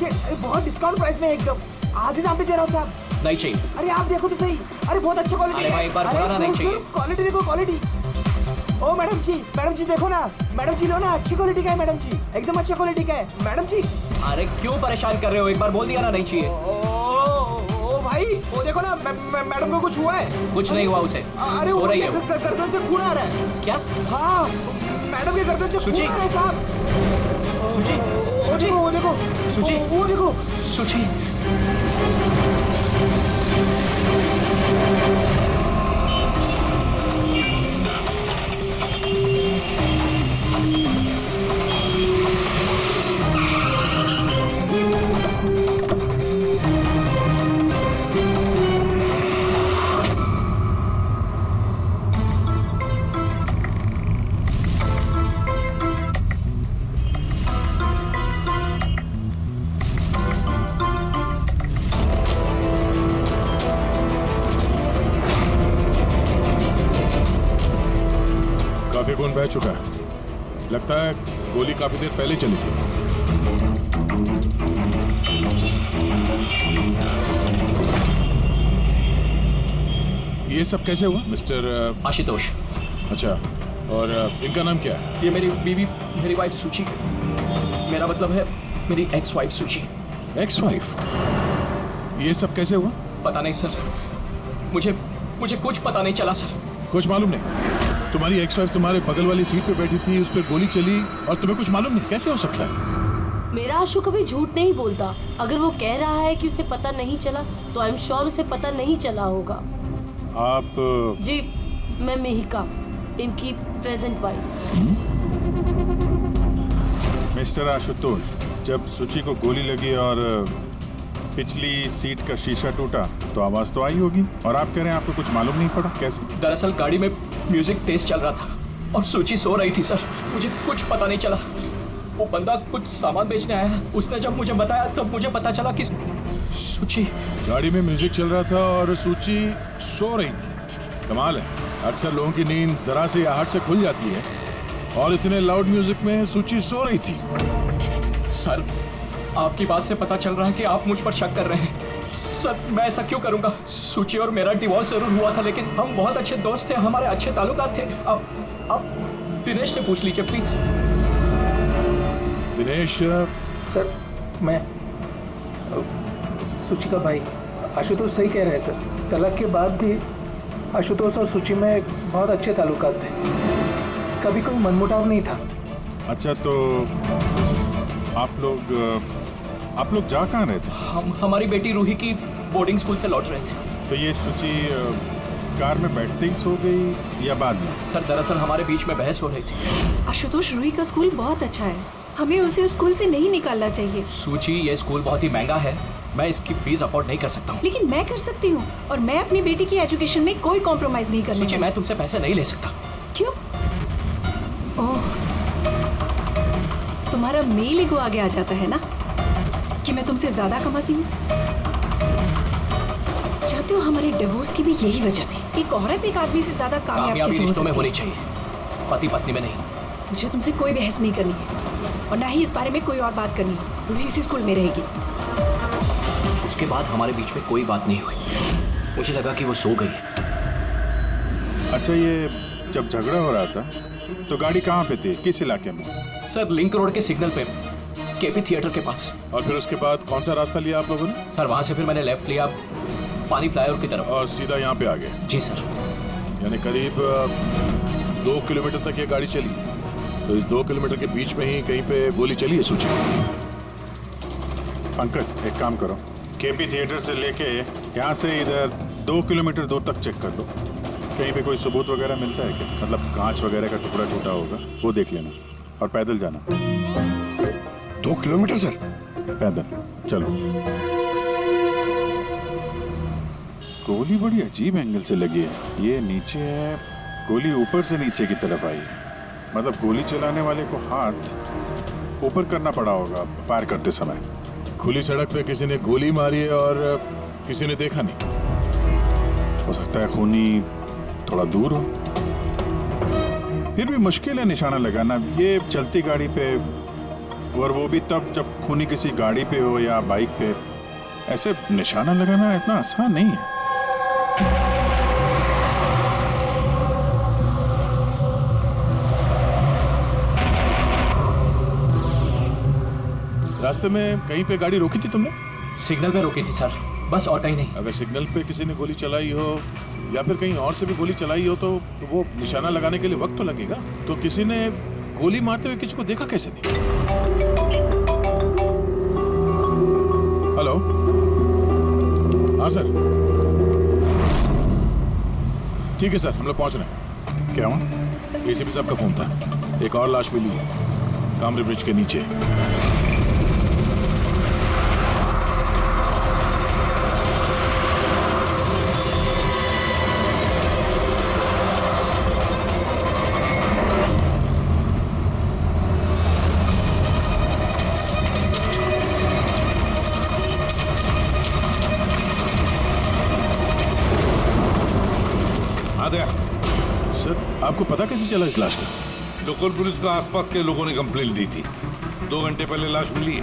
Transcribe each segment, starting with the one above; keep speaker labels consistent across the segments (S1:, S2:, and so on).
S1: Shit, अरे बहुत discount price में एकदम आधे दाम पे दे रहा हूँ साहब।
S2: नहीं चाहिए।
S1: अरे आप देखो तो सही, अरे बहुत अच्छा क्वालिटी
S2: अरे भाई, एक बार पुराना नहीं चाहिए।
S1: क्वालिटी देखो क्वालिटी। ओ मैडम जी देखो ना, मैडम जी लो ना, अच्छी क्वालिटी का है मैडम जी, एकदम अच्छा क्वालिटी का है मैडम जी।
S2: अरे क्यों परेशान कर रहे हो, एक बार बोल दिया ना नहीं चाहिए।
S1: ओ भाई वो देखो ना, मैडम को कुछ हुआ है।
S2: कुछ नहीं हुआ उसे,
S1: अरे
S2: सो रही है वो।
S1: गर्दन से खून आ रहा है।
S2: क्या?
S1: हाँ मैडम के गर्दन से खून
S2: सुची।
S1: आ रहा है साहब।
S2: सुची, सुची,
S1: वो देखो
S2: सुची,
S1: वो देखो
S2: सुची।
S3: काफी खून बह चुका है, लगता है गोली काफी देर पहले चली थी। ये सब कैसे हुआ मिस्टर
S2: आशुतोष।
S3: अच्छा, और इनका नाम क्या है?
S2: ये मेरी बीवी, मेरी वाइफ सुची, मेरा मतलब है मेरी एक्स वाइफ सुची।
S3: Ex wife? ये सब कैसे हुआ?
S2: पता नहीं सर, मुझे कुछ पता नहीं चला सर।
S3: कुछ मालूम नहीं? तुम्हारी एक्स वाइफ तुम्हारे बगल वाली सीट पे बैठी थी, उस पर गोली चली और तुम्हें कुछ मालूम नहीं? कैसे हो सकता है?
S4: मेरा आशु कभी झूठ नहीं बोलता। अगर वो कह रहा है कि उसे पता नहीं चला, तो आई एम श्योर उसे पता नहीं चला होगा।
S3: आप
S4: जी, मैं मिहिका, इनकी प्रेजेंट वाइफ।
S3: मिस्टर आशुतोष, जब सुची को गोली लगी और पिछली सीट का शीशा टूटा तो आवाज तो आई होगी, और आप कह रहे हैं आपको कुछ मालूम नहीं पड़ा? कैसे?
S2: दरअसल गाड़ी में म्यूजिक तेज चल रहा था और सुची सो रही थी सर, मुझे कुछ पता नहीं चला। वो बंदा कुछ सामान बेचने आया, उसने जब मुझे बताया तब मुझे पता चला कि सुची।
S3: गाड़ी में म्यूजिक चल रहा था और सुची सो रही थी। कमाल है, अक्सर लोगों की नींद जरा से आहट से खुल जाती है, और इतने लाउड म्यूजिक में सुची सो रही थी।
S2: सर, आपकी बात से पता चल रहा है कि आप मुझ पर शक कर रहे हैं। सर, मैं ऐसा क्यों करूंगा? सुची और मेरा डिवोर्स जरूर हुआ था, लेकिन हम बहुत अच्छे दोस्त थे, हमारे अच्छे ताल्लुकात थे। अब दिनेश से पूछ लीजिए प्लीज।
S3: दिनेश?
S1: सर, मैं सुची का भाई। आशुतोष सही कह रहे हैं सर, तलाक के बाद भी आशुतोष और सुची में बहुत अच्छे ताल्लुकात थे, कभी कोई मनमुटाव नहीं था।
S3: अच्छा, तो आप लोग जा कहाँ रहे थे?
S2: हम हमारी बेटी रूही की बोर्डिंग स्कूल से लौट रहे थे।
S3: तो ये सुची कार में बैठते ही सो गई या बाद में?
S2: सर, दरअसल हमारे बीच में बहस हो रही थी।
S5: आशुतोष, रूही का स्कूल बहुत अच्छा है, हमें उसे उस स्कूल से नहीं निकालना चाहिए।
S2: सुची, ये स्कूल बहुत ही महंगा है, मैं इसकी फीस अफोर्ड नहीं कर सकता हूँ।
S5: लेकिन मैं कर सकती हूँ, और मैं अपनी बेटी की एजुकेशन में कोई कॉम्प्रोमाइज नहीं करने
S2: सुची,
S5: वाली।
S2: मैं तुमसे पैसे नहीं ले सकता।
S5: क्यों? ओह, तुम्हारा मेल ईगो आगे आ जाता है ना कि मैं तुमसे ज्यादा कमाती हूँ। चाहते हो हमारे डिवोर्स की भी यही वजह थी। एक औरत एक आदमी से ज्यादा कामयाब कैसे हो
S2: रिश्तों में
S5: सकती
S2: होनी
S5: है?
S2: चाहिए, पति पत्नी में नहीं।
S5: मुझे तुमसे कोई बहस नहीं करनी है, और ना ही इस बारे में कोई और बात करनी है। रूही इसी स्कूल में रहेगी।
S2: उसके बाद हमारे बीच में कोई बात नहीं हुई, मुझे लगा कि वो सो गई है।
S3: अच्छा, ये जब झगड़ा हो रहा था तो गाड़ी कहाँ पे थी, किस इलाके में?
S2: सर, लिंक रोड के सिग्नल पे, केपी थिएटर के पास।
S3: और फिर उसके बाद कौन सा रास्ता लिया आप लोगों ने?
S2: सर, वहाँ से फिर मैंने लेफ्ट लिया पानी फ्लाईओवर की तरफ।
S3: और सीधा यहाँ पे आ गए?
S2: जी सर।
S3: यानी करीब 2 किलोमीटर तक ये गाड़ी चली, तो इस 2 किलोमीटर के बीच में ही कहीं पे गोली चली है सुची। पंकज, एक काम करो, केपी थिएटर से लेके यहाँ से इधर 2 किलोमीटर दूर तक चेक कर दो, कहीं पे कोई सबूत वगैरह मिलता है क्या? मतलब कांच वगैरह का टुकड़ा टूटा होगा, वो देख लेना, और पैदल जाना।
S6: 2 किलोमीटर सर?
S3: पैदल चलो। गोली बड़ी अजीब एंगल से लगी है, ये नीचे है, गोली ऊपर से नीचे की तरफ आई है। मतलब गोली चलाने वाले को हाथ ऊपर करना पड़ा होगा फायर करते समय। खुली सड़क पे किसी ने गोली मारी है और किसी ने देखा नहीं। हो सकता है खूनी थोड़ा दूर हो, फिर भी मुश्किल है निशाना लगाना। ये चलती गाड़ी पे और वो भी तब जब खूनी किसी गाड़ी पे हो या बाइक पे। ऐसे निशाना लगाना इतना आसान नहीं है। रास्ते में कहीं पे गाड़ी रोकी थी तुमने?
S2: सिग्नल पे रोकी थी सर, बस और कहीं नहीं।
S3: अगर सिग्नल पे किसी ने गोली चलाई हो या फिर कहीं और से भी गोली चलाई हो तो वो निशाना लगाने के लिए वक्त तो लगेगा। तो किसी ने गोली मारते हुए किसी को देखा कैसे नहीं? हेलो, हाँ सर, ठीक है सर, हम लोग पहुंच रहे हैं। क्या हुआ? एसीपी साहब का फोन था, एक और लाश मिली है कामरे ब्रिज के नीचे। सर, आपको पता कैसे चला इस लाश का?
S7: लोकल पुलिस को आसपास के लोगों ने कंप्लेंट दी थी। 2 घंटे पहले लाश मिली है।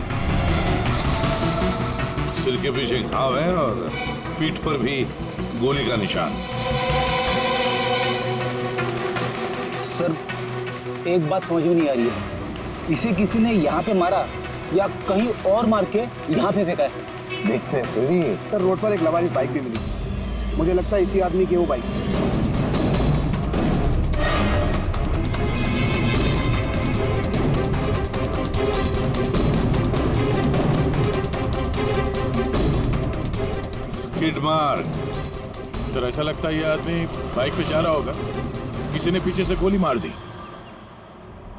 S7: सिर के पीछे घाव है और पीठ पर भी गोली का निशान।
S8: सर, एक बात समझ में नहीं आ रही है, इसे किसी ने यहाँ पे मारा या कहीं और मार के यहाँ पे फेंका है?
S6: देखते हैं फिर भी।
S9: सर, रोड पर एक लवारिस बाइक भी मिली। मुझे लगता है इसी आदमी की वो बाइक।
S7: Skid mark.
S3: सर, ऐसा लगता है ये आदमी बाइक पे जा रहा होगा, किसी ने पीछे से गोली मार दी,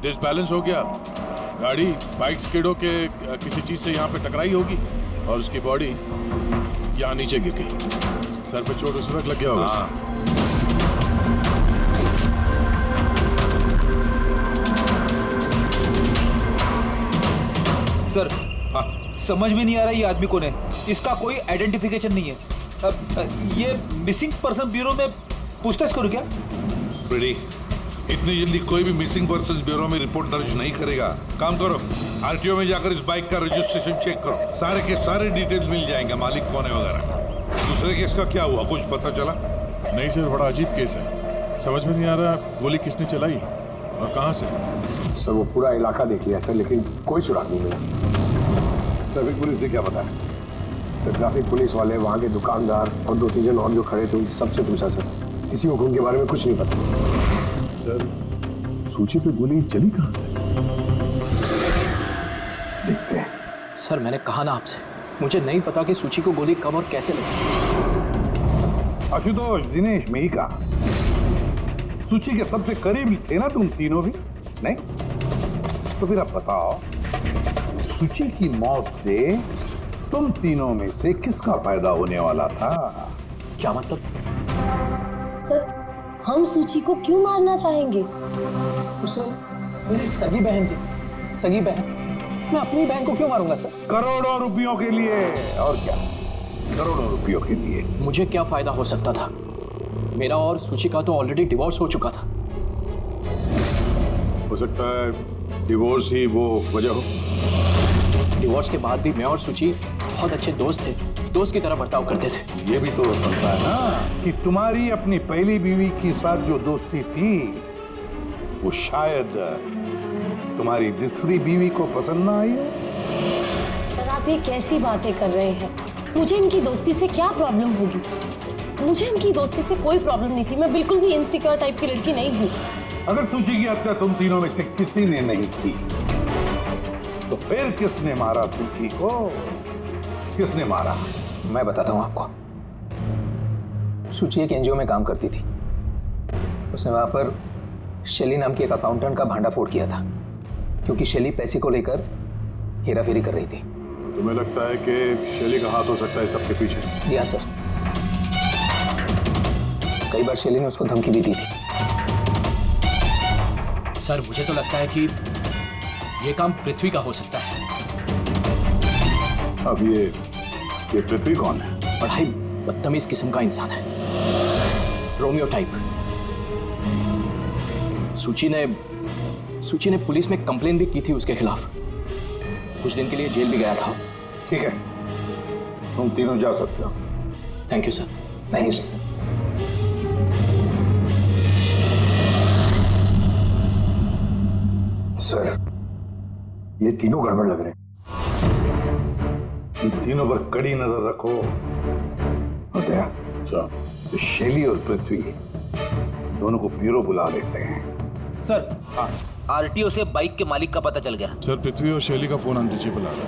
S3: डिसबैलेंस हो गया, गाड़ी बाइक स्किड होके किसी चीज से यहाँ पे टकराई होगी और उसकी बॉडी यहाँ नीचे गिर गई। सर पे चोट उस वक्त लग गया होगा।
S8: सर, समझ में नहीं आ रहा ये आदमी कौन है। इसका कोई आइडेंटिफिकेशन नहीं है। ये मिसिंग पर्सन ब्यूरो में पूछताछ करूँ क्या?
S7: फ्रेडी, इतनी जल्दी कोई भी मिसिंग पर्सन ब्यूरो में रिपोर्ट दर्ज नहीं करेगा। काम करो, आरटीओ में जाकर इस बाइक का रजिस्ट्रेशन चेक करो। सारे के सारे डिटेल्स मिल जाएंगे, मालिक कौन है वगैरह। दूसरे केस का क्या हुआ, कुछ पता चला?
S3: नहीं सर, बड़ा अजीब केस है, समझ में नहीं आ रहा गोली किसने चलाई और कहाँ से।
S6: सर, वो पूरा इलाका देख लिया सर, लेकिन कोई सुराग नहीं मिला। ट्रैफिक पुलिस से क्या पता है सर? ट्रैफिक पुलिस वाले, वहाँ के दुकानदार और 2-3 जन और जो खड़े थे उन सबसे पूछा सर, किसी को खून के बारे में कुछ नहीं पता।
S3: सर, सूची पे गोली चली कहाँ से?
S6: देखते हैं।
S2: सर, मैंने कहा ना आपसे, मुझे नहीं पता कि सूची को गोली कब और कैसे लगी।
S10: आशुतोष, दिनेश, मेहिका, सूची के सबसे करीब थे ना तुम तीनों भी? नहीं? तो फिर अब बताओ, सूची की मौत से तुम तीनों में से किसका फायदा होने वाला था?
S2: क्या मतलब?
S4: सर, हम सूची को क्यों मारना चाहेंगे?
S1: सर, मेरी सगी बहन थी, सगी बहन, मैं अपनी बहन को क्यों मारूंगा सर?
S10: करोड़ों रुपयों के लिए। और क्या? करोड़ों रुपयों के लिए।
S2: मुझे क्या फायदा हो सकता था? मेरा और सूची का तो ऑलरेडी डिवोर्स हो चुका था।
S3: हो सकता है डिवोर्स ही वो वजह हो।
S2: डिवोर्स के बाद भी मैं और सूची बहुत अच्छे दोस्त थे, दोस्त की तरह बर्ताव करते थे।
S10: ये भी तो हो सकता है ना कि तुम्हारी अपनी पहली बीवी के साथ जो दोस्ती थी वो शायद तुम्हारी दूसरी बीवी को पसंद ना आई हो।
S4: सर, आप ये कैसी बातें कर रहे हैं? मुझे इनकी दोस्ती से क्या प्रॉब्लम होगी? मुझे इनकी दोस्ती से कोई प्रॉब्लम नहीं थी। मैं बिल्कुल भी इनसिक्योर टाइप की लड़की नहीं हूँ।
S10: अगर सूची की हत्या तुम तीनों में से किसी ने नहीं की तो फिर किसने मारा सूची को? किसने मारा?
S11: मैं बताता हूँ आपको। सूची एक एनजीओ में काम करती थी। उसने वहां पर शेली नाम की एक अकाउंटेंट का भांडाफोड़ किया था, क्योंकि शेली पैसे को लेकर हेराफेरी कर रही थी।
S3: तुम्हें लगता है कि शेली का हाथ हो सकता है सबके पीछे?
S11: या सर, कई बार शेली ने उसको धमकी भी दी थी।
S2: सर, मुझे तो लगता है कि ये काम पृथ्वी का हो सकता है।
S3: अब ये पृथ्वी कौन है?
S2: बड़ा ही बदतमीज किस्म का इंसान है, रोमियो टाइप। सूची ने पुलिस में कंप्लेन भी की थी उसके खिलाफ।
S11: कुछ दिन के लिए जेल भी गया था।
S10: ठीक है, तुम तीनों जा सकते हो।
S11: Thank you sir. Thank you sir.
S6: Sir, ये तीनों गड़बड़ लग रहे हैं।
S10: इन तीनों पर कड़ी नजर रखो। होता तो शैली और पृथ्वी दोनों को ब्यूरो बुला लेते हैं।
S8: सर, आरटीओ से बाइक के मालिक का पता चल गया।
S3: सर, पृथ्वी और शैली का फोन अनरीचेबल आ रहा है,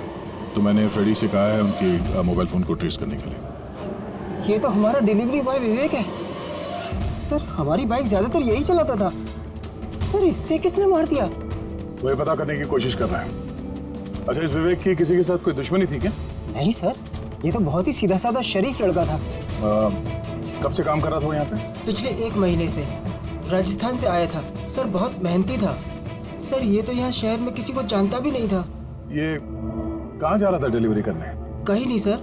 S3: तो मैंने फ्रेडी से कहा है उनकी मोबाइल फोन को ट्रेस करने के लिए।
S9: ये तो हमारा डिलीवरी बॉय विवेक है। सर, हमारी बाइक ज्यादातर यही चलाता था। सर, इससे किसने मार दिया?
S3: वही पता करने की कोशिश कर रहा है। अच्छा, इस विवेक की किसी के साथ कोई दुश्मनी थी क्या?
S9: नहीं सर, ये तो बहुत ही सीधा साधा शरीफ लड़का था।
S3: कब से काम कर रहा था वो यहाँ पे?
S12: पिछले 1 महीने से। राजस्थान से आया था। सर, बहुत मेहनती था। सर, ये तो यहाँ शहर में किसी को जानता भी नहीं था।
S3: ये कहाँ जा रहा था डिलीवरी करने?
S12: कहीं नहीं सर।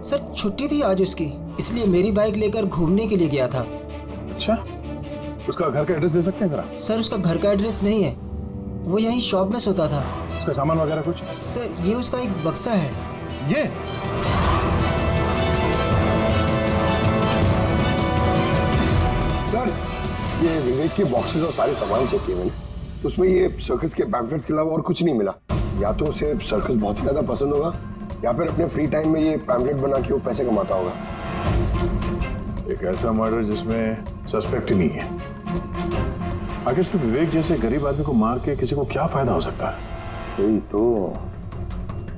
S12: सर, छुट्टी थी आज उसकी, इसलिए मेरी बाइक लेकर घूमने के लिए गया था।
S3: अच्छा, उसका घर का एड्रेस दे सकते हैं जरा?
S12: सर, उसका घर का एड्रेस नहीं है, वो यहीं शॉप में सोता था।
S3: उसका सामान वगैरह कुछ?
S12: सर, ये उसका एक बक्सा है।
S3: ये?
S6: सर, ये विवेक के बॉक्सेस और सारे सामान चेक किए मैंने, उसमें ये सर्कस के पैम्फलेट्स के अलावा और कुछ नहीं मिला। या तो उसे सर्कस बहुत ही ज्यादा पसंद होगा, या फिर अपने फ्री टाइम में ये पैम्फलेट बना के वो पैसे कमाता होगा।
S3: एक ऐसा मर्डर जिसमें सस्पेक्ट ही नहीं है। आखिर से विवेक जैसे गरीब आदमी को मार के किसी को क्या फायदा हो सकता है?
S10: यही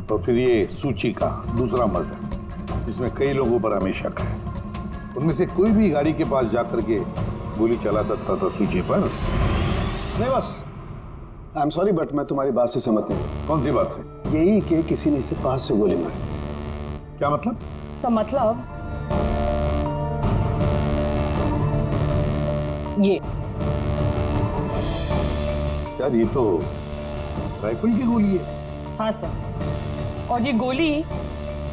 S10: तो फिर ये सूची का दूसरा मर्डर, जिसमें कई लोगों पर हमें शक है। उनमें से कोई भी गाड़ी के पास जाकर के गोली चला सकता था सूची पर।
S9: नहीं बस, आई एम सॉरी बट मैं तुम्हारी बात से सहमत नहीं।
S10: कौन सी बात से?
S9: यही कि किसी ने इसे पास से गोली मारी।
S10: क्या मतलब?
S4: मतलब ये
S10: यार, ये तो राइफल की गोली है।
S4: हाँ सर, और ये गोली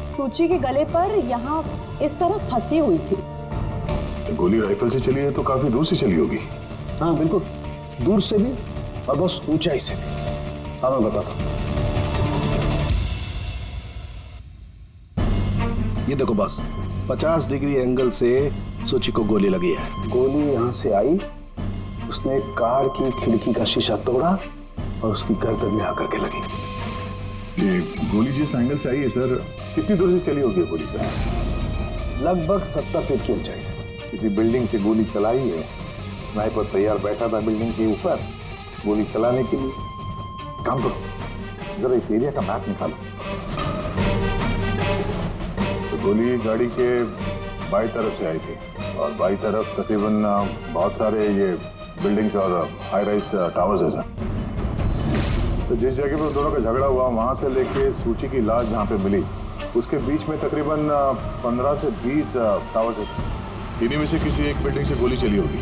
S4: सूची के गले पर यहाँ इस तरह फंसी हुई थी।
S3: गोली राइफल से चली है तो काफी दूर से चली होगी।
S9: हाँ बिल्कुल, दूर से भी और बस ऊंचाई से भी। हाँ, मैं बताता हूँ। ये देखो बस, 50 डिग्री एंगल से सूची को गोली लगी है। गोली यहाँ से आई, उसने कार की खिड़की का शीशा तोड़ा और उसकी गर्दन में आकर के लगी।
S3: ये गोली जिस एंगल से आई है सर, कितनी दूर से चली होगी गोली सर?
S9: लगभग 70 फीट की ऊंचाई से।
S10: किसी बिल्डिंग से गोली चलाई है। स्नाइपर तैयार बैठा था बिल्डिंग के ऊपर गोली चलाने के लिए। काम करो, जरा इस एरिया का मैप निकालो।
S3: तो गोली गाड़ी के बाई तरफ से आई थी, और बाई तरफ तकरीबन बहुत सारे ये बिल्डिंग्स और हाई राइज टावर्स है सर। तो जिस जगह पे दोनों का झगड़ा हुआ, वहां से लेके सूची की लाश जहाँ पे मिली, उसके बीच में तकरीबन 15 से 20 टावर्स है। इन्हीं में से किसी एक बिल्डिंग से गोली चली होगी।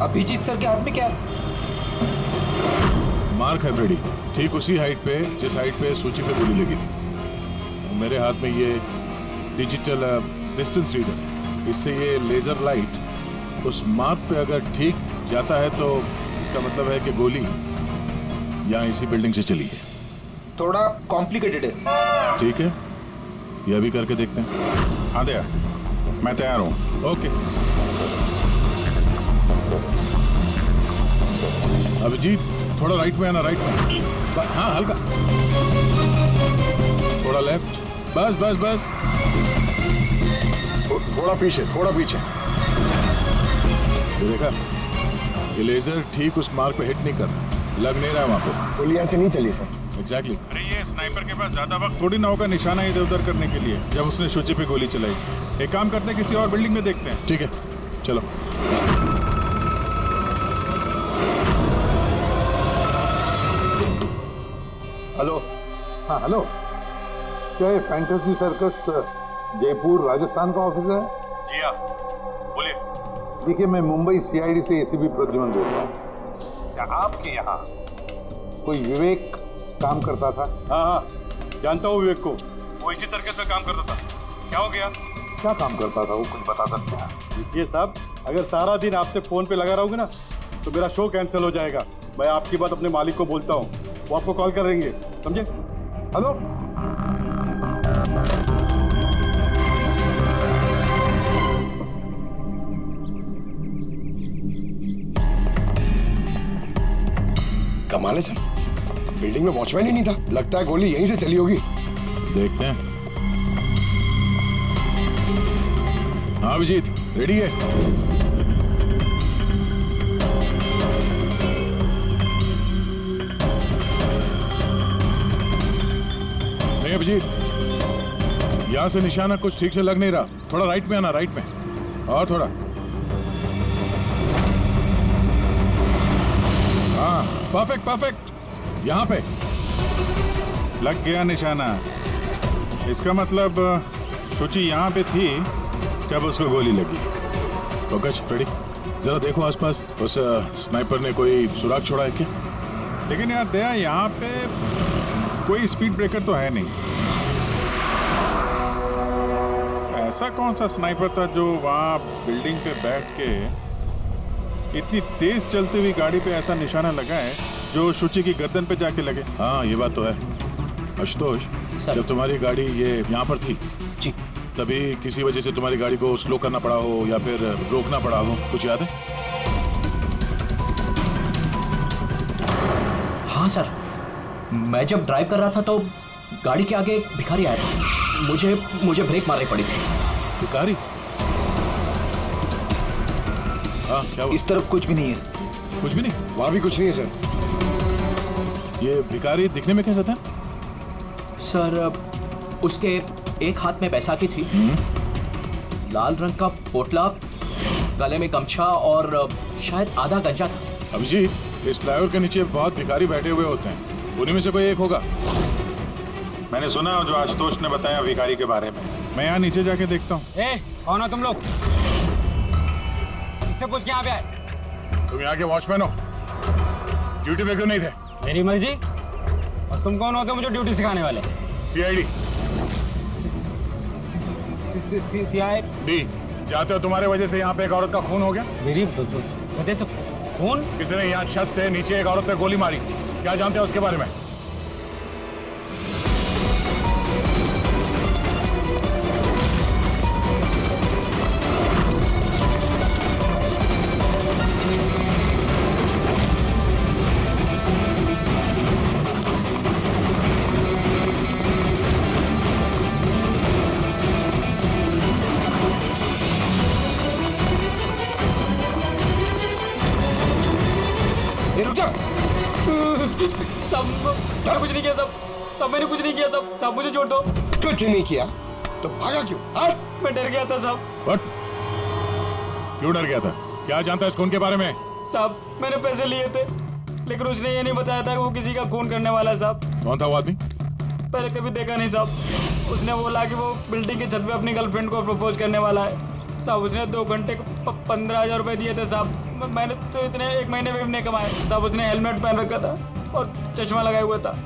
S8: अभिजीत सर के हाथ में क्या?
S3: मार्क है फ्रेडी, ठीक उसी हाइट पे जिस हाइट पे सूची पे गोली लगी थी। मेरे हाथ में ये डिजिटल डिस्टेंस रीडर है। इससे ये लेजर लाइट उस मार्क पे अगर ठीक जाता है तो इसका मतलब है कि गोली यहाँ इसी बिल्डिंग से चली है।
S8: थोड़ा कॉम्प्लिकेटेड है।
S3: ठीक है, ये अभी करके देखते हैं। हाँ दया, मैं तैयार हूँ। ओके अभिजीत, थोड़ा राइट में आना, राइट में। हाँ, हल्का थोड़ा लेफ्ट। बस बस बस, थोड़ा पीछे, थोड़ा पीछे। ये देखा, ये लेजर ठीक उस मार्क पे हिट नहीं कर रहा, लग नहीं रहा वहां पे।
S6: गोली ऐसे नहीं चली सर।
S3: एग्जैक्टली। अरे ये स्नाइपर के पास ज्यादा वक्त थोड़ी ना होगा निशाना इधर उधर करने के लिए, जब उसने सूची पे गोली चलाई। एक काम करते हैं, किसी और बिल्डिंग में देखते हैं। ठीक है, चलो।
S10: हेलो। हाँ हेलो, क्या ये फैंटेसी सर्कस जयपुर राजस्थान का ऑफिस है?
S3: जी हाँ, बोलिए।
S10: देखिए, मैं मुंबई सीआईडी से एसीपी प्रद्युमन बोल रहा हूँ। क्या आपके यहाँ कोई विवेक काम करता था?
S3: हाँ हाँ, जानता हूँ विवेक को, वो इसी सर्कस में काम करता था। क्या हो गया?
S10: क्या काम करता था वो, कुछ बता सकते हैं?
S3: देखिए साहब, अगर सारा दिन आपसे फोन पे लगा रहूंगा ना तो मेरा शो कैंसिल हो जाएगा। मैं आपकी बात अपने मालिक को बोलता हूँ, वो आपको कॉल करेंगे, समझे?
S10: हेलो।
S6: कमाल है सर, बिल्डिंग में वॉचमैन ही नहीं था। लगता है गोली यहीं से चली होगी।
S3: देखते हैं। हाँ अभिजीत, रेडी है? नहीं अभिजीत, यहां से निशाना कुछ ठीक से लग नहीं रहा। थोड़ा राइट में आना, राइट में, और थोड़ा। हाँ परफेक्ट परफेक्ट, यहां पे लग गया निशाना। इसका मतलब शुचि यहाँ पे थी जब उसको गोली लगी। पंकज, फ्रेडी, जरा देखो आसपास, उस स्नाइपर ने कोई सुराग छोड़ा है क्या? लेकिन यार दया, यहाँ पे कोई स्पीड ब्रेकर तो है नहीं। ऐसा कौन सा स्नाइपर था जो वहाँ बिल्डिंग पे बैठ के इतनी तेज चलती हुई गाड़ी पे ऐसा निशाना लगा है जो शुचि की गर्दन पे जाके लगे? हाँ ये बात तो है। आशुतोष, जब तुम्हारी गाड़ी ये यहाँ पर थी
S11: जी,
S3: तभी किसी वजह से तुम्हारी गाड़ी को स्लो करना पड़ा हो या फिर रोकना पड़ा हो, कुछ याद है?
S2: हाँ सर, मैं जब ड्राइव कर रहा था तो गाड़ी के आगे एक भिखारी आया था। मुझे ब्रेक मारनी पड़ी थी।
S3: भिखारी? हाँ क्या हुआ?
S6: इस तरफ कुछ भी नहीं है।
S3: कुछ भी नहीं?
S6: वहां भी कुछ नहीं है सर।
S3: ये भिखारी दिखने में कैसा था?
S2: सर, उसके एक हाथ में बैसाखी थी, लाल रंग का पोटला, गले में गमछा और शायद आधा गंजा था।
S3: अभिजीत, इस फ्लाईओवर के नीचे बहुत भिखारी बैठे हुए होते हैं, उन्हीं में से कोई एक होगा। मैंने सुना जो आशुतोष ने बताया भिखारी के बारे में। मैं यहाँ नीचे जाके देखता हूँ।
S8: कौन हो तुम लोग? इससे पूछ के यहाँ पे आए?
S3: तुम यहाँ के वॉचमैन हो, ड्यूटी पे क्यों नहीं थे?
S8: मेरी मर्जी। और तुम कौन होते हो मुझे ड्यूटी सिखाने वाले?
S3: सीआईडी।
S8: सीआईडी
S3: चाहते हो तुम्हारे वजह से यहाँ पे एक औरत का खून हो गया?
S8: मेरी वजह से खून?
S3: किसी ने यहाँ छत से नीचे एक औरत पे गोली मारी, क्या जानते हो उसके बारे में?
S8: मैंने कुछ नहीं किया सब मैंने कुछ नहीं किया सब मुझे छोड़ दो।
S6: कुछ नहीं किया तो भागा क्यों?
S8: मैं डर गया था साहब।
S3: What? क्यों डर गया था? क्या जानता है इस खून के बारे में?
S8: साहब, मैंने पैसे लिए थे, लेकिन उसने ये नहीं बताया था कि वो किसी का खून करने वाला है साहब।
S3: कौन था वो आदमी?
S8: पहले कभी देखा नहीं साहब। उसने बोला कि वो बिल्डिंग की छत पे अपनी गर्लफ्रेंड को प्रपोज करने वाला है साहब। उसने 2 घंटे को 15,000 रुपए दिए थे साहब। मैंने तो इतने 1 महीने में भी नहीं कमाए साहब। उसने हेलमेट पहन रखा था और चश्मा लगाया हुआ था।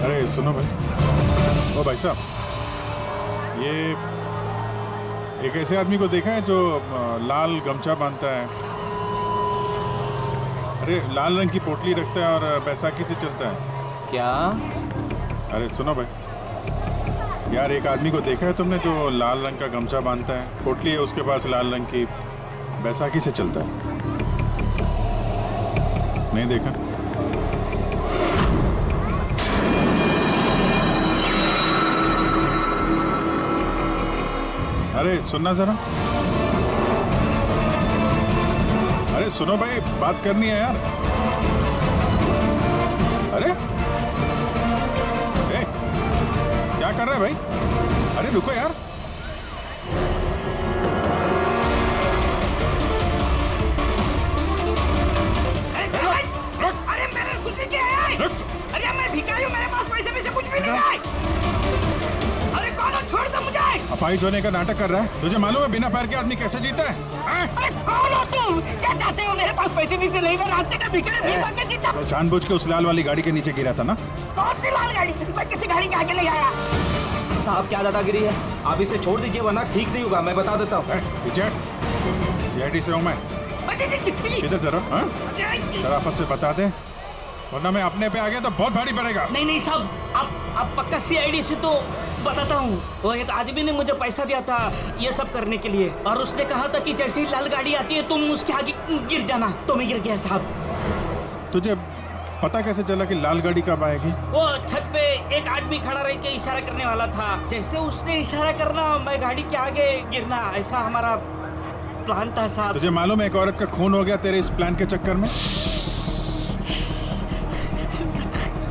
S3: अरे सुनो भाई, ओ भाई साहब, ये एक ऐसे आदमी को देखा है जो लाल गमछा बांधता है, अरे लाल रंग की पोटली रखता है और बैसाखी से चलता है?
S11: क्या?
S3: अरे सुनो भाई यार, एक आदमी को देखा है तुमने जो लाल रंग का गमछा बांधता है, पोटली है उसके पास लाल रंग की, बैसाखी से चलता है? नहीं देखा? अरे सुनना जरा, अरे सुनो भाई, बात करनी है यार। अरे ए, क्या कर रहे हैं भाई? अरे रुको यार,
S13: भी नहीं है। अरे कौन हो? छोड़ दो मुझे।
S3: अपाहिज होने का नाटक कर रहा है। तुझे मालूम है बिना पैर के आदमी कैसे जीता है?
S13: अरे कौन हो तुम? क्या चाहते हो? मेरे पास पैसे नहीं से नहीं, मैं रास्ते का भिखारी भीख मांग के जीता।
S3: तो जानबूझ के उस लाल वाली गाड़ी के नीचे गिरा था ना?
S13: कौन सी लाल गाड़ी? मैं किसी गाड़ी के आगे ले आया।
S14: साहब क्या दादागिरी है, आप इसे छोड़ दीजिए वरना ठीक नहीं होगा, मैं बता देता हूँ।
S3: सीआईडी से हूँ मैं। इधर जरा, हाँ? शराफत से बता दे, वरना मैं अपने पे आ गया तो बहुत भारी पड़ेगा।
S13: नहीं नहीं साहब, आप पक्का सीआईडी से तो बताता हूँ। वो एक आदमी ने मुझे पैसा दिया था ये सब करने के लिए, और उसने कहा था कि जैसे ही लाल गाड़ी आती है तुम उसके आगे गिर जाना। तो मैं गिर गया साहब।
S3: तुझे पता कैसे चला कि लाल गाड़ी कब आएगी?
S13: वो छत पे एक आदमी खड़ा रह के इशारा करने वाला था, जैसे उसने इशारा करना मैं गाड़ी के आगे गिरना, ऐसा हमारा प्लान था साहब।
S3: तुझे मालूम है एक औरत का खून हो गया तेरे इस प्लान के चक्कर में?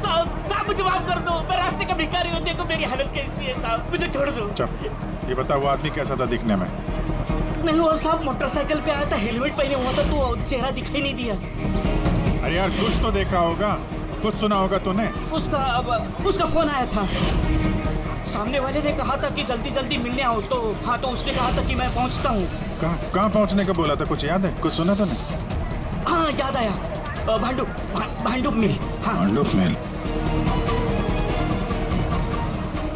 S13: साहब मुझे माफ कर दो, मैं रास्ते का भिखारी हूँ, देखो मेरी हालत कैसी है साहब, मुझे छोड़ दो।
S3: चल ये बता वो आदमी कैसा था दिखने में?
S13: नहीं वो साहब मोटरसाइकिल पे आया था, हेलमेट पहने हुआ था, तो चेहरा दिखाई नहीं दिया।
S3: अरे यार कुछ तो देखा होगा, कुछ सुना होगा तूने?
S13: उसका फोन आया था, सामने वाले ने कहा था कि जल्दी जल्दी मिलने आओ, तो हाँ तो उसने कहा था कि मैं पहुंचता हूँ।
S3: कहाँ पहुंचने का बोला था, कुछ याद है? कुछ सुना तूने?
S13: हाँ याद आया, भांडुप मिल। हाँ
S3: भांडुप मिल,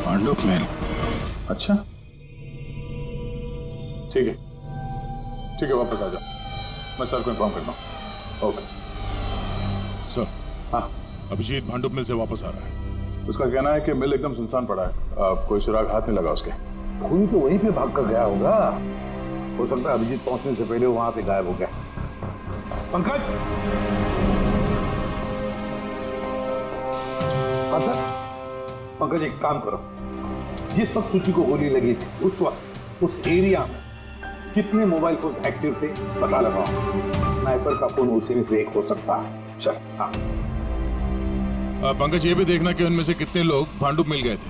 S3: भांडुप मिल। अच्छा ठीक है वापस आ जाओ, मैं सर को इन्फॉर्म करता हूँ। Okay
S7: sir. हाँ अभिजीत भांडुप मिल से वापस आ रहा है।
S3: उसका कहना है कि मिल एकदम सुनसान पड़ा है, कोई सुराग हाथ नहीं लगा उसके।
S6: खूनी तो वहीं पे भाग कर गया होगा, हो सकता है अभिजीत पहुंचने से पहले वहां से गायब हो गया। पंकज, हाँ सर। पंकज एक काम करो, जिस वक्त सूची को गोली लगी थी उस वक्त उस एरिया में कितने मोबाइल फोन एक्टिव थे पता लगाओ। स्नाइपर का फोन उसी में से एक हो सकता है। चल हाँ।
S7: पंकज ये भी देखना कि उनमें से कितने लोग भांडुप मिल गए थे।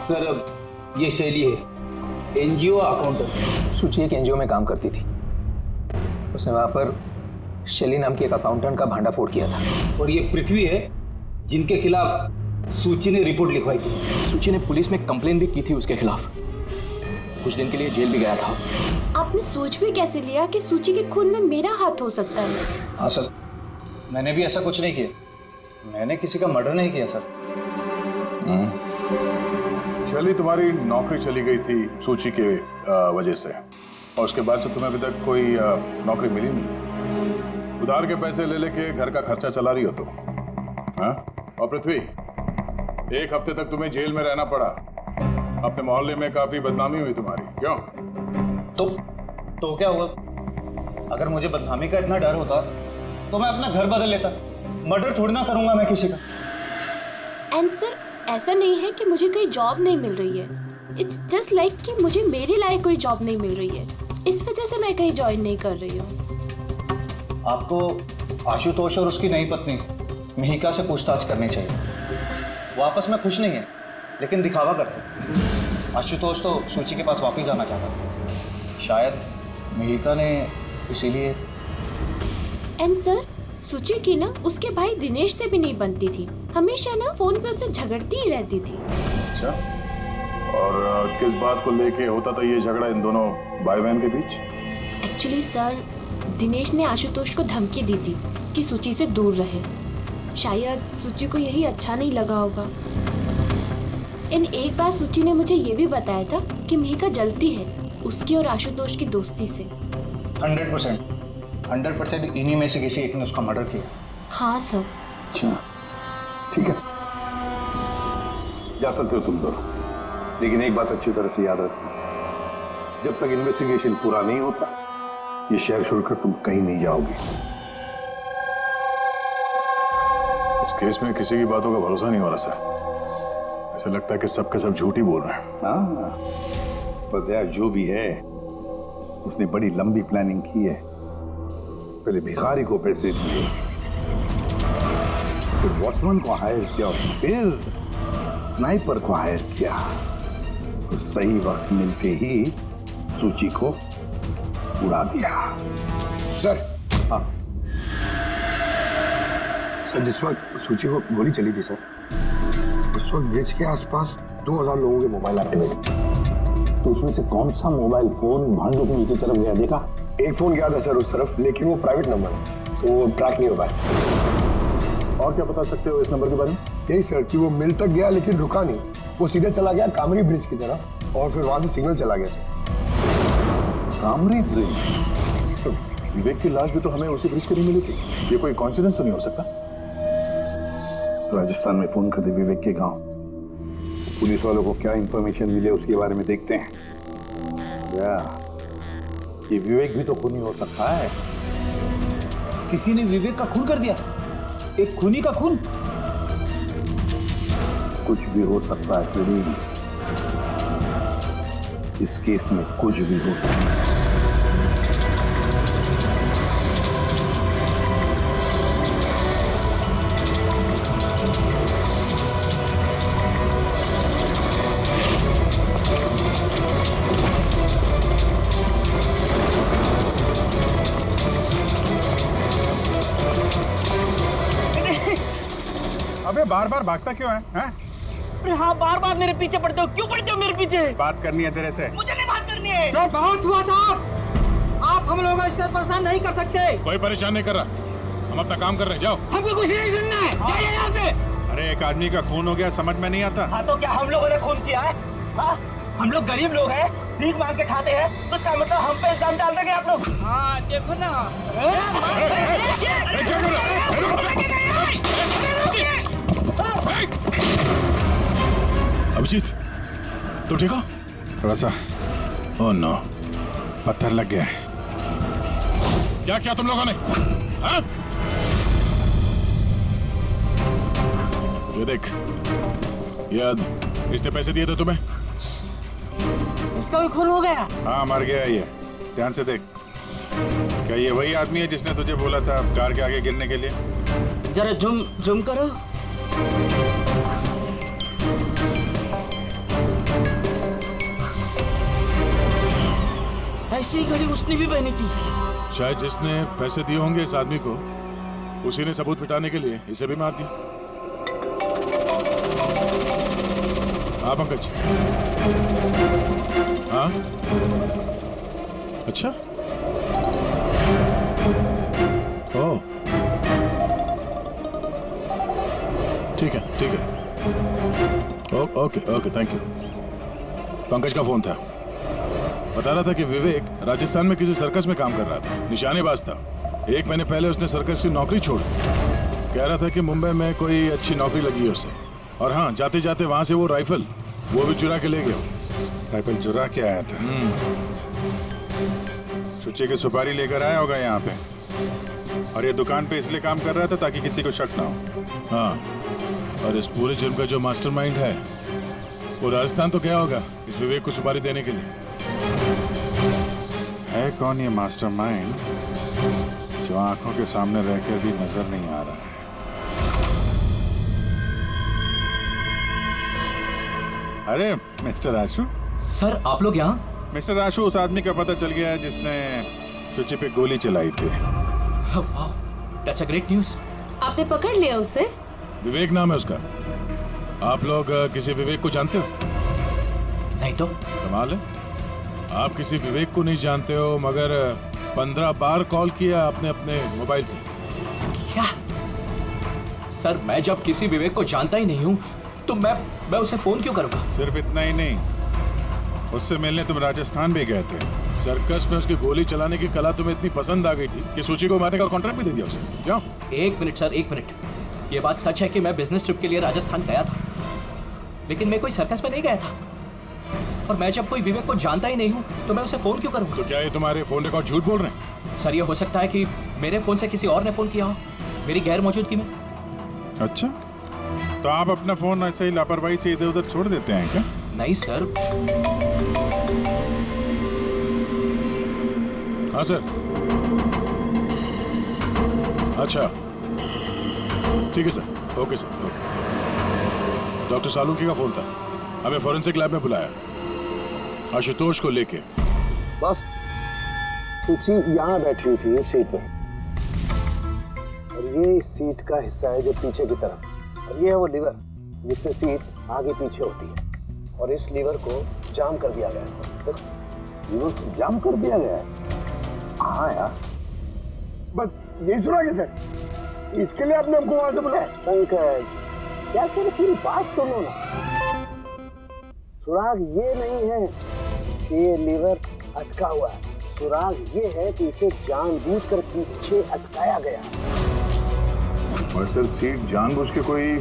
S11: सर अब ये शैली है, एनजीओ अकाउंटेंट। सूची एक एनजीओ में काम करती थी, उसने वहां पर शैली नाम की एक अकाउंटेंट का भांडाफोड़ किया था। और ये पृथ्वी है जिनके खिलाफ सूची ने रिपोर्ट लिखवाई थी। सूची ने पुलिस में कंप्लेन भी की थी उसके खिलाफ, कुछ दिन के लिए जेल भी गया था।
S4: आपने सोच भी कैसे लिया कि सूची के खून में मेरा हाथ हो सकता है?
S14: हाँ सर, मैंने भी ऐसा कुछ नहीं किया, मैंने किसी का मर्डर नहीं किया सर।
S3: शैली तुम्हारी नौकरी चली गई थी सूची के वजह से, और उसके बाद से तुम्हें अभी तक कोई नौकरी मिली नहीं। उधार के पैसे ले लेके घर का खर्चा चला रही हो तुम, हाँ? और पृथ्वी, एक हफ्ते तक तुम्हें जेल में रहना पड़ा, अपने मोहल्ले में काफी बदनामी हुई तुम्हारी, क्यों?
S14: तो क्या हुआ? अगर मुझे बदनामी का इतना डर होता तो मैं अपना घर बदल लेता, मर्डर थोड़ी ना करूंगा मैं किसी का।
S4: एंड सर ऐसा नहीं है कि मुझे कोई जॉब नहीं मिल रही है, इट्स जस्ट लाइक कि मुझे मेरे लायक कोई जॉब नहीं मिल रही है, इस वजह से मैं कहीं ज्वाइन नहीं कर रही हूँ।
S14: आपको आशुतोष और उसकी नई पत्नी मिहिका से पूछताछ करनी चाहिए। वो आपस में खुश नहीं है लेकिन दिखावा करते। आशुतोष तो सूची के पास वापस जाना चाहता था, शायद मिहिका ने इसीलिए।
S4: एंड सर सूची की ना उसके भाई दिनेश से भी नहीं बनती थी, हमेशा ना फोन पे उससे झगड़ती ही रहती थी।
S3: अच्छा, और किस बात को लेके होता था ये झगड़ा इन दोनों भाई बहन के बीच?
S4: एक्चुअली सर दिनेश ने आशुतोष को धमकी दी थी कि सूची से दूर रहे, शायद सूची को यही अच्छा नहीं लगा होगा। इन एक बार सूची ने मुझे ये भी बताया था कि मिहिका जलती है उसकी और आशुतोष की दोस्ती से।
S14: 100% इन्हीं में से किसी एक ने उसका मर्डर किया।
S4: हाँ सर।
S6: अच्छा ठीक है, जा सकते हो तुम दोनों, लेकिन एक बात अच्छी तरह से याद रखना, जब तक इन्वेस्टिगेशन पूरा नहीं होता ये शहर छोड़कर तुम कहीं नहीं जाओगे।
S3: इस केस में किसी की बातों का भरोसा नहीं हो रहा सर, ऐसा लगता है कि सब के सब झूठ ही बोल रहे हैं।
S6: हाँ, पर यार जो भी है उसने बड़ी लंबी प्लानिंग की है। पहले भिखारी को पैसे दिए, फिर वॉचमैन को हायर किया, फिर स्नाइपर को हायर किया, तो सही वक्त मिलते ही सूची को उड़ा दिया।
S10: सर,
S6: हाँ सर जिस वक्त सूची को गोली चली थी सर, उस वक्त ब्रिज के आसपास 2000 लोगों के मोबाइल एक्टिवेट थे।
S9: तो उसमें से कौन सा मोबाइल फोन भांडू पुल की तरफ गया देखा?
S6: एक फोन गया था सर उस तरफ, लेकिन वो प्राइवेट नंबर है तो वो ट्रैक नहीं हो पाया।
S9: और क्या बता सकते हो इस नंबर के बारे में?
S6: यही सर कि वो मिल तक गया लेकिन रुका नहीं, वो सीधे चला गया कामरी ब्रिज की तरफ और फिर वहां से सिग्नल चला गया सर।
S9: कामरी ब्रिज? विवेक की लाश भी तो हमें उसी ब्रिज पर नहीं मिली थी। ये कोई कॉन्सिडेंस तो नहीं हो सकता?
S10: राजस्थान में फोन कर दे विवेक के गांव, पुलिस वालों को क्या इंफॉर्मेशन मिले उसके बारे में देखते हैं।
S9: ये विवेक भी तो खूनी हो सकता है।
S14: किसी ने विवेक का खून कर दिया, एक खूनी का खून।
S10: कुछ भी हो सकता है फ्रेडी, इस केस में कुछ भी हो सकता है।
S3: अबे बार बार भागता क्यों है? हैं?
S13: अरे हाँ, बार बार मेरे पीछे पड़ते हो, क्यों पड़ते हो मेरे पीछे?
S3: बात करनी है तेरे से।
S13: मुझे नहीं बात करनी है।
S12: तो बहुत हुआ साहब, आप हम लोगों को इस तरह परेशान नहीं कर सकते।
S3: कोई परेशान नहीं कर रहा, हम अपना काम कर रहे हैं। जाओ।
S13: हमको कुछ नहीं सुनना है, जाइए यहाँ से।
S3: अरे एक आदमी का खून हो गया, समझ में नहीं आता।
S13: हाँ तो क्या हम लोगों ने खून किया है? हाँ, हम लोग गरीब लोग हैं, भीख मांग के खाते हैं, तो इसका मतलब हम पे इल्जाम डाल देंगे आप लोग? हाँ देखो ना।
S3: अभिजीत, तू ठीक हो? थोड़ा सा। ओह नो, पत्थर लग गया है। क्या किया तुम लोगों ने? हाँ? ये देख, याद इसने पैसे दिए थे तुम्हें?
S13: इसका भी खून हो गया?
S3: हाँ मर गया ये, ध्यान से देख। क्या ये वही आदमी है जिसने तुझे बोला था कार के आगे गिरने के लिए?
S13: जरा जूम करो। ऐसी घड़ी उसने भी पहनी थी।
S3: शायद जिसने पैसे दिए होंगे इस आदमी को, उसी ने सबूत मिटाने के लिए इसे भी मार दिया। हाँ पंकज। हाँ अच्छा। ओह ठीक है ठीक है। Okay okay thank you. Pankaj का फोन था, बता रहा था कि विवेक राजस्थान में किसी सर्कस में काम कर रहा था, निशानेबाज था। 1 महीने पहले उसने सर्कस की नौकरी छोड़ दी। कह रहा था कि मुंबई में कोई अच्छी नौकरी लगी है उसे, और हाँ जाते जाते वहां से वो राइफल वो भी चुरा के ले गया। राइफल चुरा के आया था? सुची की सुपारी लेकर आया होगा यहाँ पे, और ये दुकान पे इसलिए काम कर रहा था ताकि किसी को शक ना हो। हाँ, और इस पूरे जुर्म का जो मास्टरमाइंड है वो राजस्थान तो गया होगा इस विवेक को सुपारी देने के लिए। है कौन ये मास्टरमाइंड जो आंखों के सामने रहकर भी नजर नहीं आ रहा है? अरे मिस्टर आशु।
S2: सर आप लोग यहाँ?
S3: मिस्टर आशु, उस आदमी का पता चल गया है जिसने सुची पे गोली चलाई थी।
S2: वाह, दैट्स अ ग्रेट न्यूज़।
S4: आपने पकड़ लिया उसे?
S3: विवेक नाम है उसका। आप लोग किसी विवेक को जानते हो?
S2: नहीं तो।
S3: कमाल है, आप किसी विवेक को नहीं जानते हो, मगर 15 बार कॉल किया आपने अपने मोबाइल से।
S2: क्या? सर मैं जब किसी विवेक को जानता ही नहीं हूँ तो मैं उसे फोन क्यों करूँगा?
S3: सिर्फ इतना ही नहीं, उससे मिलने तुम राजस्थान भी गए थे। सर्कस में उसकी गोली चलाने की कला तुम्हें इतनी पसंद आ गई थी कि सूची को मारने का कॉन्ट्रैक्ट भी दे दिया उसे। क्यों?
S2: 1 मिनट सर, 1 मिनट। ये बात सच है कि मैं बिजनेस ट्रिप के लिए राजस्थान गया था, लेकिन मैं कोई सर्कस में नहीं गया था। और मैं जब कोई विवेक को जानता ही नहीं हूँ तो मैं उसे फोन क्यों करूँ?
S3: तो क्या ये तुम्हारे फोन रिकॉर्ड झूठ बोल रहे हैं?
S2: सर ये हो सकता है कि मेरे फोन से किसी और ने फोन किया हो मेरी गैर मौजूदगी में।
S3: अच्छा, तो आप अपना फोन ऐसे ही लापरवाही से इधर उधर छोड़ देते हैं क्या?
S2: नहीं सर।
S3: हाँ सर। अच्छा ठीक है sir, okay sir, okay. Doctor Salunkhe का फोन था, हमें फॉरेंसिक लैब में बुलाया आशुतोष को लेके।
S9: बस सुची यहाँ बैठी हुई थी इस सीट पे, और ये इस सीट का हिस्सा है जो पीछे की तरफ, और ये है वो लीवर जिससे सीट आगे पीछे होती है, और इस लीवर को जाम कर दिया गया है। देखो, लीवर को जाम कर दिया गया है। हाँ यार,
S6: बस यही सुना कैसे? इसके लिए आपने हमको वहां से बुलाया?
S9: पंकज, क्या तेरी पूरी बात सुनो ना। सुराग ये नहीं है कि ये लीवर अटका हुआ है, सुराग ये है कि इसे जानबूझकर पीछे अटकाया गया।
S3: और सर सीट जानबूझ के कोई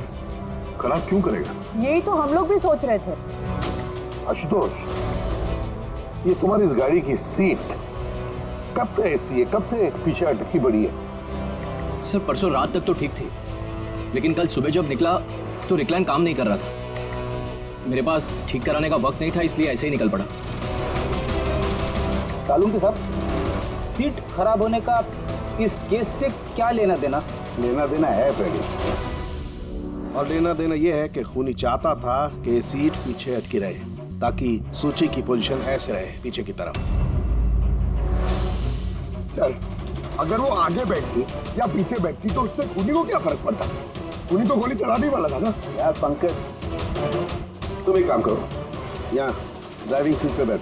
S3: खराब क्यों करेगा?
S5: यही तो हम लोग भी सोच रहे थे।
S6: आशुतोष, ये तुम्हारी इस गाड़ी की सीट कब से ऐसी है, कब से पीछे अटकी पड़ी है?
S2: सर परसों रात तक तो ठीक थी, लेकिन कल सुबह जब निकला तो रिक्लाइन काम नहीं कर रहा था। मेरे पास ठीक कराने का वक्त नहीं था, इसलिए ऐसे ही निकल पड़ा।
S14: तालुंके साहब, सीट खराब होने का इस केस से क्या लेना देना?
S9: लेना देना है पहले, और लेना देना ये है कि खूनी चाहता था कि सीट पीछे अटकी रहे ताकि सूची की पोजीशन ऐसे रहे पीछे की तरफ।
S6: सर, अगर वो आगे बैठती या पीछे बैठती तो उससे खूनी को क्या फर्क पड़ता? खूनी तो गोली चलाने वाला था ना।
S9: यार पंकज, तुम एक काम करो, यहाँ ड्राइविंग सीट पे बैठ।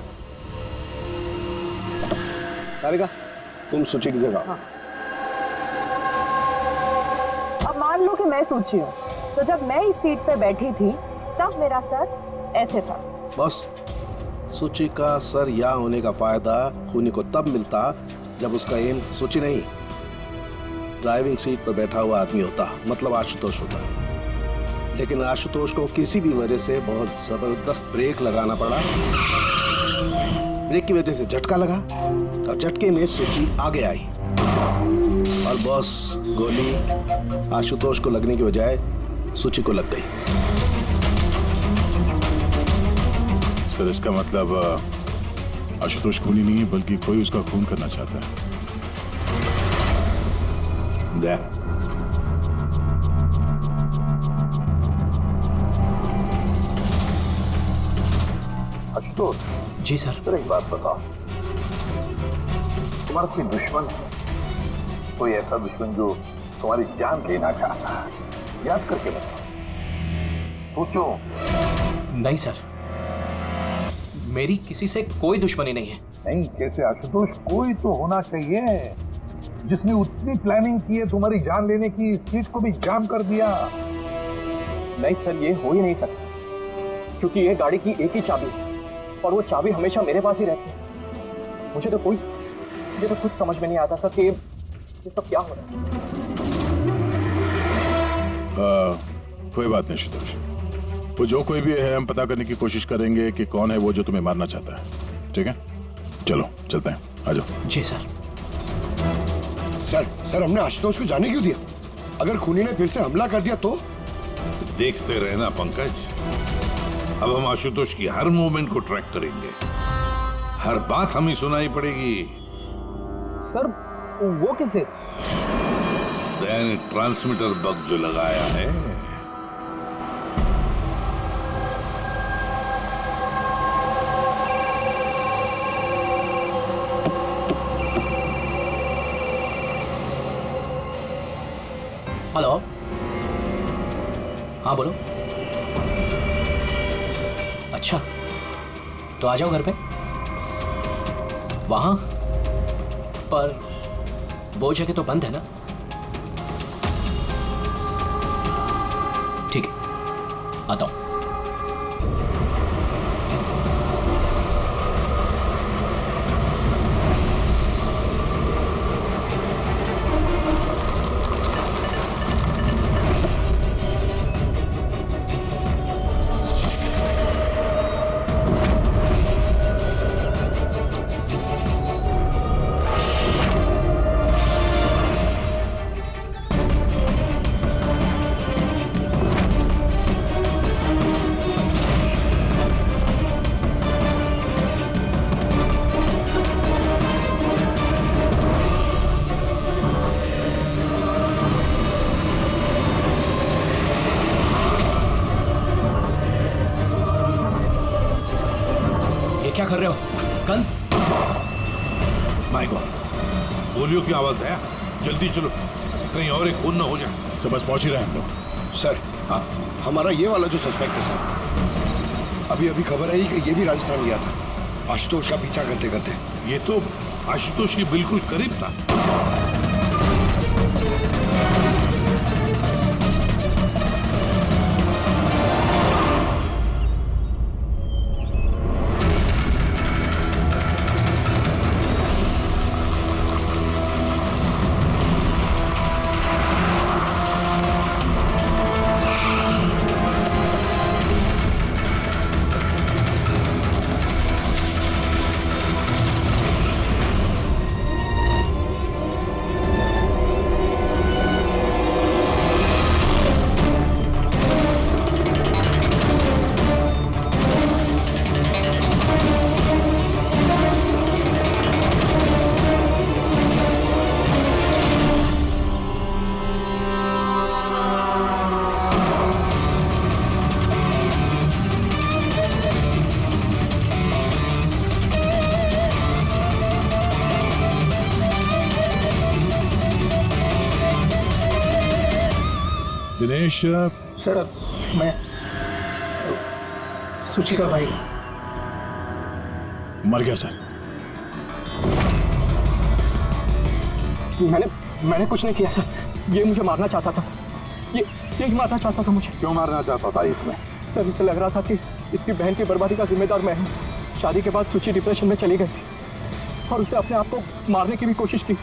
S9: सारिका, तुम सूची की जगह।
S5: हाँ। अब मान लो कि मैं सूची हूँ, तो जब मैं इस सीट पे बैठी थी तब मेरा सर ऐसे था।
S9: बस सूची का सर यहाँ होने का फायदा खूनी को तब मिलता जब उसका एम सूची नहीं, ड्राइविंग सीट पर बैठा हुआ आदमी होता, मतलब आशुतोष होता। लेकिन आशुतोष को किसी भी वजह से बहुत जबरदस्त ब्रेक लगाना पड़ा। ब्रेक की वजह से झटका लगा और झटके में सूची आगे आई और बॉस गोली आशुतोष को लगने की बजाय सूची को लग गई।
S3: सर इसका मतलब आशुतोष खूनी नहीं है, बल्कि कोई उसका खून करना चाहता है।
S6: आशुतोष
S2: जी सर।
S6: सर एक बात बताओ, तुम्हारा कोई दुश्मन है? कोई ऐसा दुश्मन जो तुम्हारी जान लेना चाहता है? याद करके बताओ, सोचो।
S2: नहीं सर, मेरी किसी से कोई दुश्मनी नहीं है।
S10: नहीं कैसे आशुतोष, कोई तो होना चाहिए जिसने उतनी प्लानिंग की है तुम्हारी जान लेने की, सीट को भी जाम कर दिया।
S2: नहीं सर, ये हो ही नहीं सकता, क्योंकि ये गाड़ी की एक ही चाबी है और वो चाबी हमेशा मेरे पास ही रहती है। मुझे तो कुछ समझ में नहीं आता सर कि ये सब क्या हो रहा है।
S3: कोई बात नहीं आशुतोष, वो जो कोई भी है हम पता करने की कोशिश करेंगे कि कौन है वो जो तुम्हें मारना चाहता है। ठीक है, चलो चलते हैं, आ जाओ।
S2: जी सर।
S6: सर हमने आशुतोष को जाने क्यों दिया? अगर खूनी ने फिर से हमला कर दिया तो?
S7: देखते रहना पंकज, अब हम आशुतोष की हर मूवमेंट को ट्रैक करेंगे, हर बात हमें सुनाई पड़ेगी।
S14: सर वो किसे?
S7: ट्रांसमीटर बग जो लगाया है।
S2: हेलो, हाँ बोलो। अच्छा, तो आ जाओ घर पे। वहां पर वो जगह तो बंद है ना? ठीक है, आता हूं। क्या कर रहे हो? गन?
S7: माय गॉड, गोलियों की आवाज है। जल्दी चलो। कहीं और एक खून न हो जाए।
S3: सब बस पहुंच ही रहे हैं हम लोग।
S6: सर हाँ, हमारा ये वाला जो सस्पेक्ट है सर, अभी अभी खबर आई कि ये भी राजस्थान गया था आशुतोष का पीछा करते करते।
S7: ये तो आशुतोष के बिल्कुल करीब था।
S3: दिनेश,
S1: सर मैं सूची का भाई।
S3: मर गया सर।
S2: मैंने कुछ नहीं किया सर। ये मुझे मारना चाहता था सर। ये मारना चाहता था मुझे।
S10: क्यों मारना चाहता था इसमें?
S2: सर इसे लग रहा था कि इसकी बहन की बर्बादी का जिम्मेदार मैं हूँ। शादी के बाद सूची डिप्रेशन में चली गई थी और उसने अपने आप को मारने की भी कोशिश की,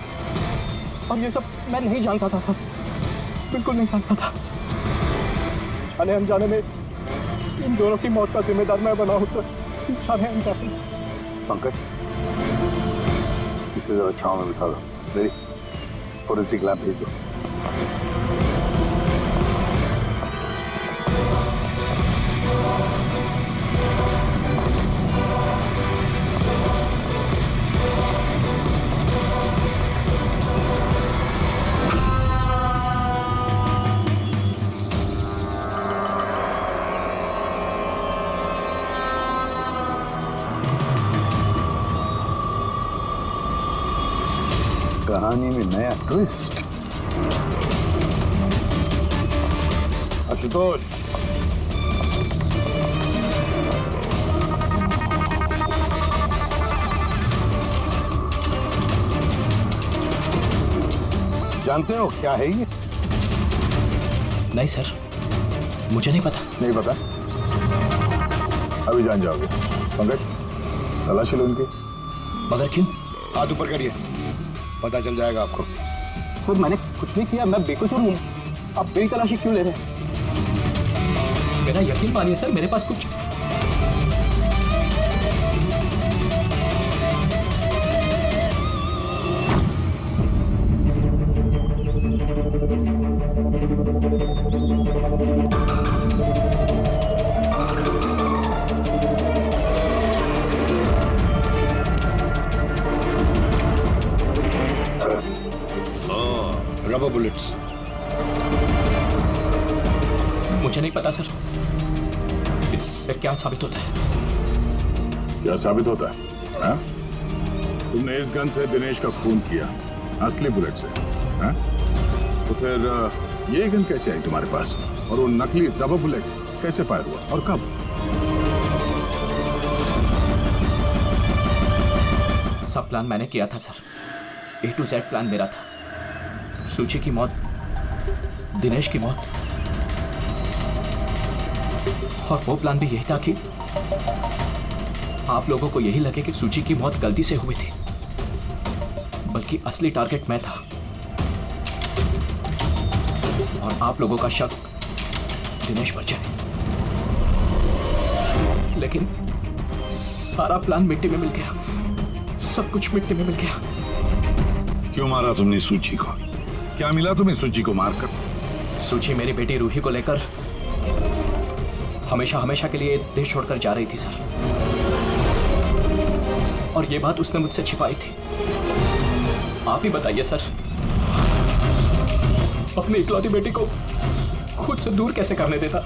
S2: और ये सब मैं नहीं जानता था सर, बिल्कुल नहीं जानता था। जाने अनजाने में इन दोनों की मौत का जिम्मेदार मैं बना हूँ तो जाने अनजाने।
S10: पंकज, इसे जरा छांव में बिठा दो। मेरी फोरेंसिक लैब भेज दो। कहानी में नया ट्विस्ट। आशुतोष, जानते हो क्या है ये?
S2: नहीं सर, मुझे नहीं पता।
S10: नहीं पता? अभी जान जाओगे। पंकज, तलाशी लो इनकी।
S2: मगर क्यों?
S6: हाथ ऊपर करिए, पता चल जाएगा आपको।
S2: सर मैंने कुछ नहीं किया, मैं बेकसूर हूँ। आप मेरी तलाशी क्यों ले रहे हैं? मेरा यकीन मानिए सर, मेरे पास कुछ
S6: रबर बुलेट्स।
S2: मुझे नहीं पता सर, इससे क्या साबित होता है?
S3: क्या साबित होता है? हाँ? तुमने इस गन से दिनेश का खून किया, असली बुलेट से। हाँ? तो फिर ये गन कैसे आई तुम्हारे पास, और वो नकली रबर बुलेट कैसे फायर हुआ और कब?
S2: सब प्लान मैंने किया था sir, A to Z plan मेरा था। सूची की मौत, दिनेश की मौत, और वो प्लान भी यही था कि आप लोगों को यही लगे कि सूची की मौत गलती से हुई थी, बल्कि असली टारगेट मैं था, और आप लोगों का शक दिनेश पर जाए। लेकिन सारा प्लान मिट्टी में मिल गया, सब कुछ मिट्टी में मिल गया।
S7: क्यों मारा तुमने सूची को? क्या मिला तुम्हें सूची को मारकर?
S2: सूची मेरी बेटी रूही को लेकर हमेशा हमेशा के लिए देश छोड़कर जा रही थी सर, और ये बात उसने मुझसे छिपाई थी। आप ही बताइए सर, अपनी इकलौती बेटी को खुद से दूर कैसे करने देता?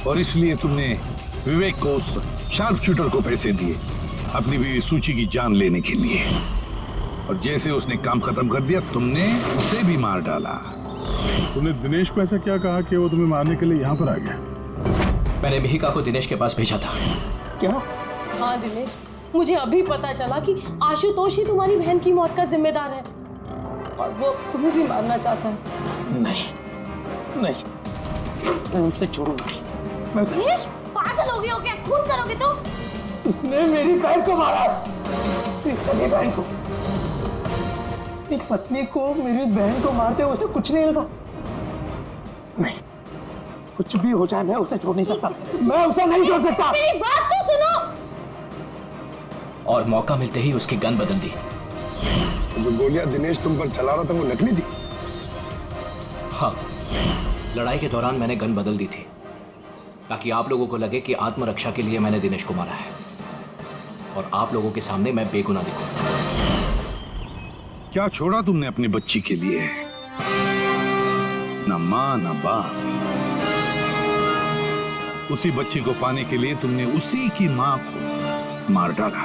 S7: और इसलिए तुमने विवेक को, उस शार्प शूटर को पैसे दिए अपनी बीवी सूची की जान लेने के लिए, और जैसे उसने काम खत्म कर दिया तुमने उसे भी मार डाला।
S3: तूने दिनेश को ऐसा क्या कहा कि वो तुम्हें मारने के लिए यहाँ पर आ गया?
S2: मैंने मिहिका को दिनेश के पास भेजा था।
S12: क्या?
S15: हाँ दिनेश, मुझे अभी पता चला कि आशुतोष ही तुम्हारी बहन की मौत का जिम्मेदार है और वो तुम्हें भी मारना चाहता है।
S12: नहीं नहीं, मैं उसे छोड़ूंगा।
S15: दिनेश, पागल हो गए हो क्या? खून करोगे तुम?
S12: उसने मेरी बहन को मारा, मेरी बहन को। एक पत्नी को मेरी बहन को मारते उसे कुछ नहीं लगा। नहीं, कुछ भी हो जाए मैं उसे छोड़ नहीं सकता, मैं उसे नहीं छोड़ सकता।
S15: मेरी बात तो सुनो।
S2: और मौका मिलते ही उसकी गन बदल दी।
S6: जो गोलियां दिनेश तुम पर चला रहा था वो नकली थी?
S2: हाँ, लड़ाई के दौरान मैंने गन बदल दी थी ताकि आप लोगों को लगे कि आत्मरक्षा के लिए मैंने दिनेश को मारा है और आप लोगों के सामने मैं बेगुनाह दिखूं।
S10: क्या छोड़ा तुमने अपनी बच्ची के लिए? ना माँ ना बाप। उसी बच्ची को पाने के लिए तुमने उसी की माँ को मार डाला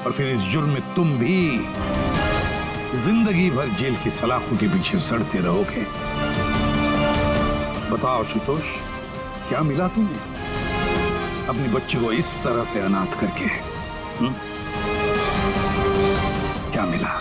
S10: और फिर इस जुर्म में तुम भी जिंदगी भर जेल की सलाखों के पीछे सड़ते रहोगे। बताओ आशुतोष, क्या मिला तुम्हें अपनी बच्ची को इस तरह से अनाथ करके? क्या मिला?